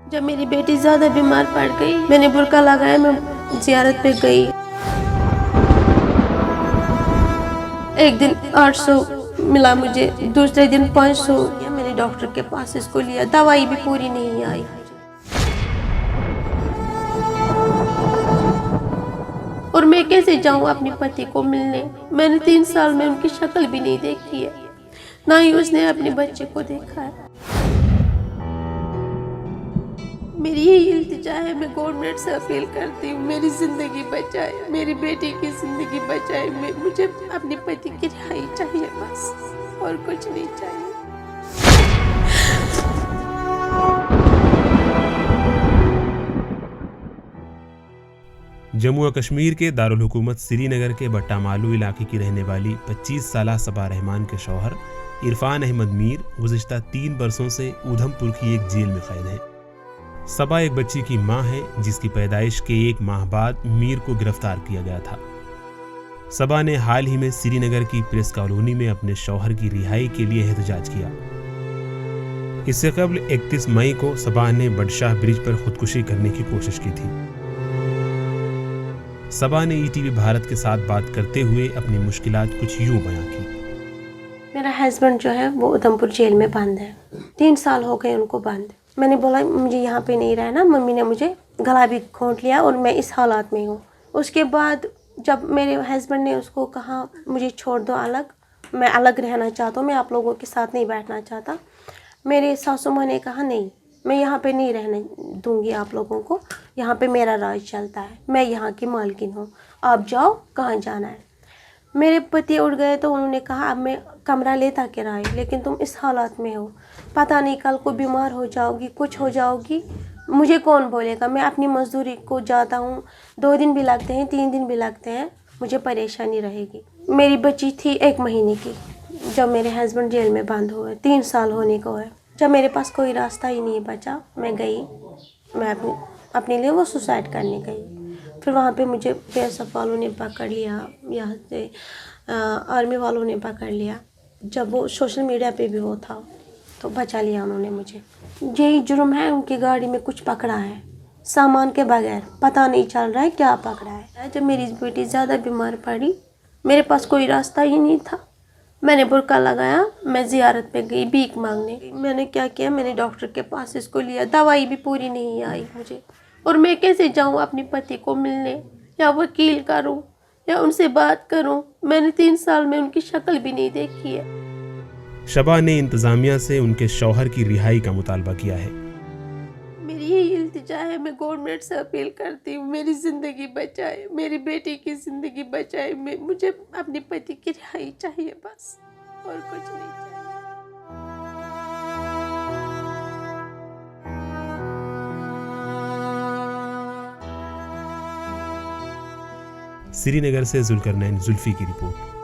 जब मेरी बेटी ज़्यादा बीमार पड़ गई, मैंने बुर्का लगाया, मैं ज़ियारत पे गई। एक दिन 800 मिला मुझे, दूसरे दिन 500। मैंने डॉक्टर के पास इसको लिया, दवाई भी पूरी नहीं आई। और मैं कैसे जाऊं अपने पति को मिलने? मैंने 3 साल में उनकी शक्ल भी नहीं देखी है, ना ही उसने अपने बच्चे को देखा है। मेरी यही इल्तिजा है, मैं गवर्नमेंट से अपील करती हूँ, मेरी ज़िंदगी बचाए, मेरी बेटी की ज़िंदगी बचाए। मुझे अपने पति की रिहाई चाहिए बस, और कुछ नहीं चाहिए। जम्मू और कश्मीर के दारुल हुकूमत श्रीनगर के बट्टामालू इलाके की रहने वाली 25 साला सबा रहमान के शौहर इरफान अहमद मीर गुज़िश्ता 3 बरसों से उधमपुर की एक जेल में कैद है। सबा एक बच्ची की मां है जिसकी पैदाइश के 1 माह बाद मीर को गिरफ्तार किया गया था। सबा ने हाल ही में श्रीनगर की प्रेस कॉलोनी में अपने शौहर की रिहाई के लिए एहतजाज किया। इससे कबल 31 मई को सबा ने बडशाह ब्रिज पर खुदकुशी करने की कोशिश की थी। सबा ने ईटीवी भारत के साथ बात करते हुए अपनी मुश्किलात कुछ यूं बयां की। मेरा हस्बैंड जो है वो उधमपुर जेल में बंद है, 3 साल हो गए उनको बंद। मैंने बोला मुझे यहाँ पे नहीं रहना, मम्मी ने मुझे गला भी घोंट लिया और मैं इस हालात में हूँ। उसके बाद जब मेरे हस्बैंड ने उसको कहा मुझे छोड़ दो अलग, मैं अलग रहना चाहता हूँ, मैं आप लोगों के साथ नहीं बैठना चाहता, मेरे सासू माँ ने कहा नहीं, मैं यहाँ पे नहीं रहने दूंगी आप लोगों को, यहाँ पे मेरा राज चलता है, मैं यहाँ की मालकिन हूँ, आप जाओ कहाँ जाना है। मेरे पति उठ गए तो उन्होंने कहा अब मैं कमरा लेता किराए, लेकिन तुम इस हालात में हो, पता नहीं कल को बीमार हो जाओगी, कुछ हो जाओगी, मुझे कौन बोलेगा। मैं अपनी मजदूरी को जाता हूँ, 2 दिन भी लगते हैं, 3 दिन भी लगते हैं, मुझे परेशानी रहेगी। मेरी बच्ची थी 1 महीने की जब मेरे हस्बैंड जेल में बंद हुए, 3 साल होने को है। जब मेरे पास कोई रास्ता ही नहीं बचा, मैं गई, मैं अपने लिए वो सुसाइड करने गई। फिर वहाँ पे मुझे बीएसएफ वालों ने पकड़ लिया, यहाँ से आर्मी वालों ने पकड़ लिया। जब वो सोशल मीडिया पे भी वो था तो बचा लिया उन्होंने मुझे। यही जुर्म है, उनकी गाड़ी में कुछ पकड़ा है सामान के बगैर, पता नहीं चल रहा है क्या पकड़ा है। जब मेरी बेटी ज़्यादा बीमार पड़ी, मेरे पास कोई रास्ता ही नहीं था, मैंने बुर्का लगाया, मैं ज़ियारत पे गई भीख मांगने। मैंने क्या किया, मैंने डॉक्टर के पास इसको लिया, दवाई भी पूरी नहीं आई मुझे। और मैं कैसे जाऊं अपने पति को मिलने, या वकील करूं या उनसे बात करूं? मैंने 3 साल में उनकी शक्ल भी नहीं देखी है। सबा ने इंतजामिया से उनके शौहर की रिहाई का मुतालबा किया है। मेरी यही इल्तिजा है, मैं गवर्नमेंट से अपील करती हूँ, मेरी ज़िंदगी बचाए, मेरी बेटी की ज़िंदगी बचाए। मुझे अपने पति की रिहाई चाहिए बस, और कुछ नहीं चाहिए। श्रीनगर से जुल्करनैन जुल्फी की रिपोर्ट।